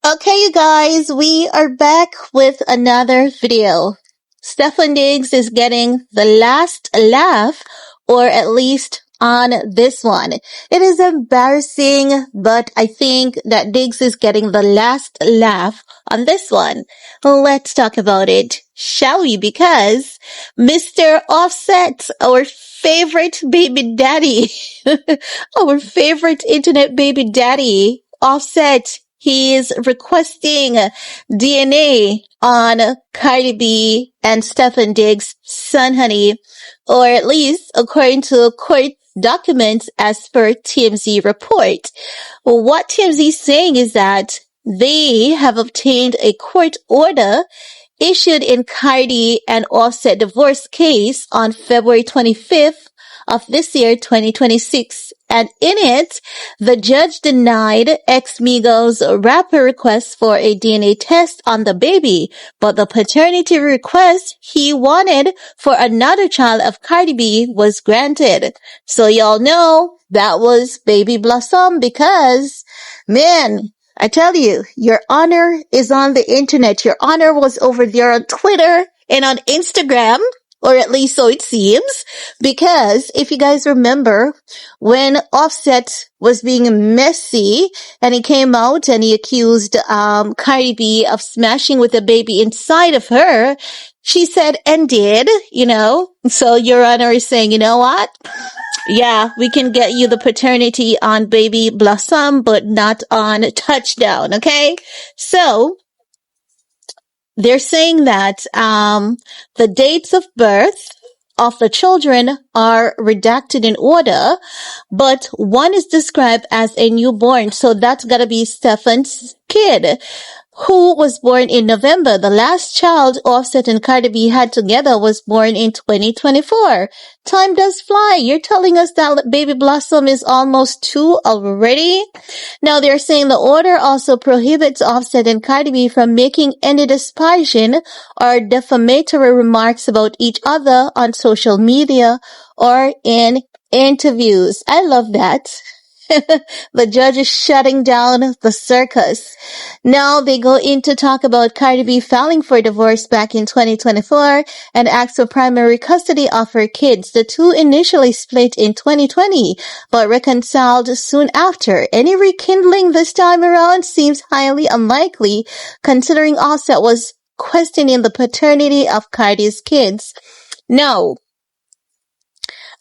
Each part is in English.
Okay, you guys, we are back with another video. Stefon Diggs is getting the last laugh, or at least on this one. It is embarrassing, but I think that Diggs is getting the last laugh on this one. Let's talk about it, shall we? Because Mr. Offset, our favorite baby daddy, our favorite internet baby daddy, Offset, he is requesting DNA on Cardi B and Stefon Diggs' son, honey, or at least according to court documents as per TMZ report. What TMZ is saying is that they have obtained a court order issued in Cardi and Offset divorce case on February 25th of this year, 2026. And in it, the judge denied ex-Migos' rapper request for a DNA test on the baby, but the paternity request he wanted for another child of Cardi B was granted. So y'all know that was Baby Blossom because, man, I tell you, your honor is on the internet. Your honor was over there on Twitter and on Instagram, or at least so it seems, because if you guys remember, when Offset was being messy and he came out and he accused Cardi B of smashing with a baby inside of her, she said and did, So your honor is saying, you know what? Yeah, we can get you the paternity on Baby Blossom, but not on Touchdown, okay? So, they're saying that the dates of birth of the children are redacted in order, but one is described as a newborn, so that's gotta be Stefon's kid, who was born in November. The last child Offset and Cardi B had together was born in 2024. Time does fly. You're telling us that Baby Blossom is almost 2 already? Now they're saying the order also prohibits Offset and Cardi B from making any disparaging or defamatory remarks about each other on social media or in interviews. I love that. The judge is shutting down the circus. Now they go in to talk about Cardi B filing for divorce back in 2024 and asked for primary custody of her kids. The two initially split in 2020, but reconciled soon after. Any rekindling this time around seems highly unlikely, considering Offset was questioning the paternity of Cardi's kids. No,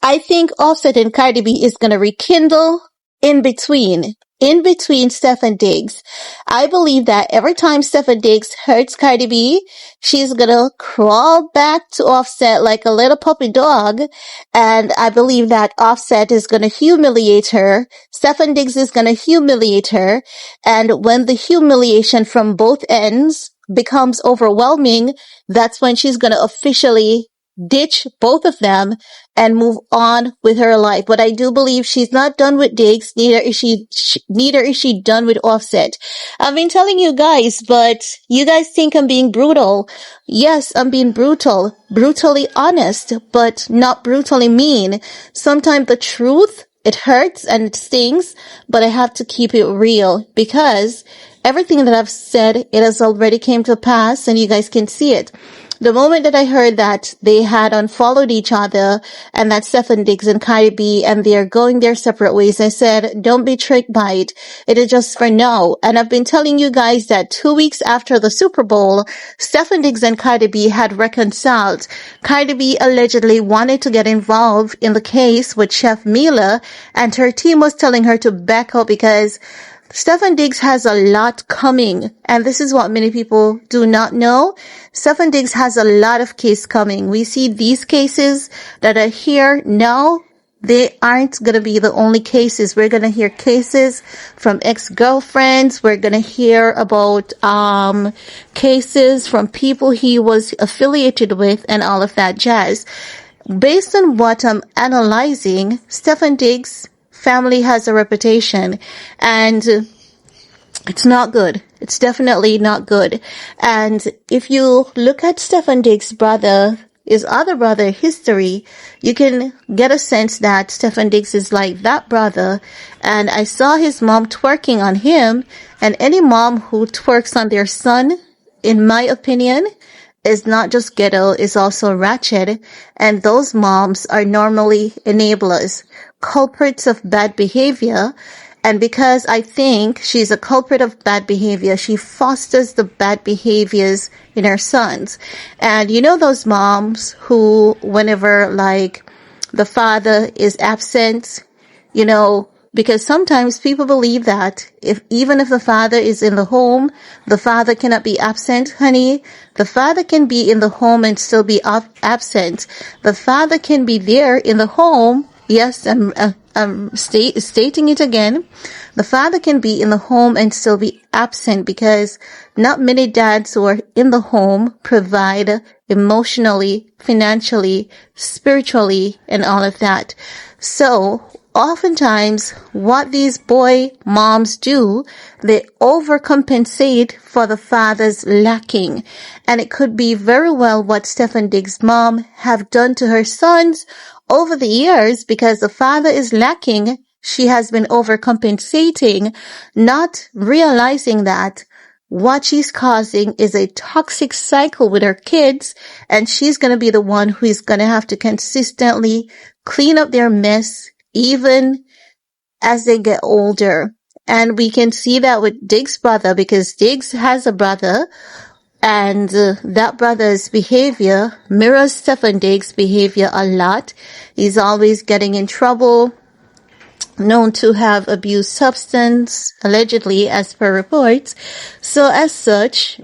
I think Offset and Cardi B is going to rekindle in between Stefon Diggs. I believe that every time Stefon Diggs hurts Cardi B, she's gonna crawl back to Offset like a little puppy dog, and I believe that Offset is gonna humiliate her. Stefon Diggs is gonna humiliate her, and when the humiliation from both ends becomes overwhelming, that's when she's gonna officially ditch both of them and move on with her life. But I do believe she's not done with Diggs, neither is she done with Offset. I've been telling you guys, but you guys think I'm being brutal. Yes, I'm being brutal, brutally honest, but not brutally mean. Sometimes the truth, it hurts and it stings, but I have to keep it real because everything that I've said, it has already came to pass and you guys can see it. The moment that I heard that they had unfollowed each other and that Stefon Diggs and Cardi B and they are going their separate ways, I said, don't be tricked by it. It is just for now. And I've been telling you guys that 2 weeks after the Super Bowl, Stefon Diggs and Cardi B had reconciled. Cardi B allegedly wanted to get involved in the case with Chef Mila, and her team was telling her to back up because Stefon Diggs has a lot coming, and this is what many people do not know. Stefon Diggs has a lot of cases coming. We see these cases that are here now. They aren't going to be the only cases. We're going to hear cases from ex-girlfriends. We're going to hear about cases from people he was affiliated with and all of that jazz. Based on what I'm analyzing, Stefon Diggs' family has a reputation, and it's not good. It's definitely not good. And if you look at Stefon Diggs' brother, his other brother history, you can get a sense that Stefon Diggs is like that brother. And I saw his mom twerking on him, and any mom who twerks on their son, in my opinion, is not just ghetto, is also ratchet. And those moms are normally enablers, culprits of bad behavior. And because I think she's a culprit of bad behavior, she fosters the bad behaviors in her sons. And you know those moms who, whenever like the father is absent, you know, because sometimes people believe that even if the father is in the home, the father cannot be absent. Honey, the father can be in the home and still be absent. The father can be there in the home. Yes, I'm stating it again. The father can be in the home and still be absent, because not many dads who are in the home provide emotionally, financially, spiritually, and all of that. So oftentimes what these boy moms do, they overcompensate for the father's lacking. And it could be very well what Stefon Diggs' mom have done to her sons over the years. Because the father is lacking, she has been overcompensating, not realizing that what she's causing is a toxic cycle with her kids, and she's going to be the one who is going to have to consistently clean up their mess even as they get older. And we can see that with Diggs' brother, because Diggs has a brother, and that brother's behavior mirrors Stefon Diggs' behavior a lot. He's always getting in trouble, known to have abused substance, allegedly, as per reports. So as such,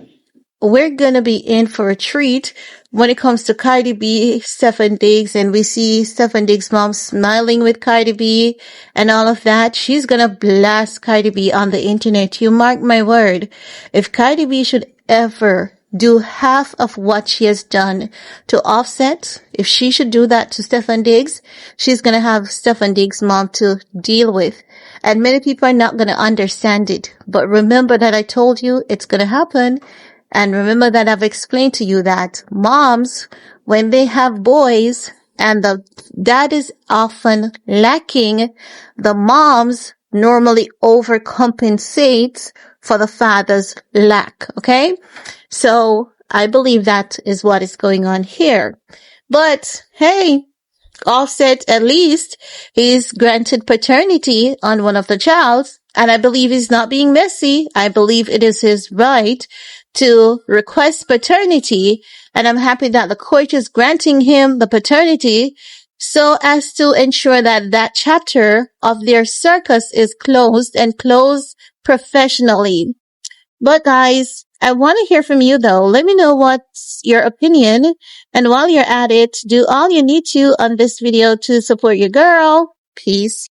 we're gonna be in for a treat when it comes to Cardi B, Stefon Diggs, and we see Stefon Diggs' mom smiling with Cardi B and all of that. She's gonna blast Cardi B on the internet. You mark my word. If Cardi B should ever do half of what she has done to Offset, if she should do that to Stefon Diggs, she's gonna have Stefon Diggs' mom to deal with. And many people are not gonna understand it. But remember that I told you it's gonna happen. And remember that I've explained to you that moms, when they have boys and the dad is often lacking, the moms normally overcompensate for the father's lack. Okay? So I believe that is what is going on here. But hey, Offset, at least he's granted paternity on one of the childs, and I believe he's not being messy. I believe it is his right to request paternity, and I'm happy that the court is granting him the paternity so as to ensure that that chapter of their circus is closed, and closed professionally. But guys, I want to hear from you though. Let me know what's your opinion. And while you're at it, do all you need to on this video to support your girl. Peace.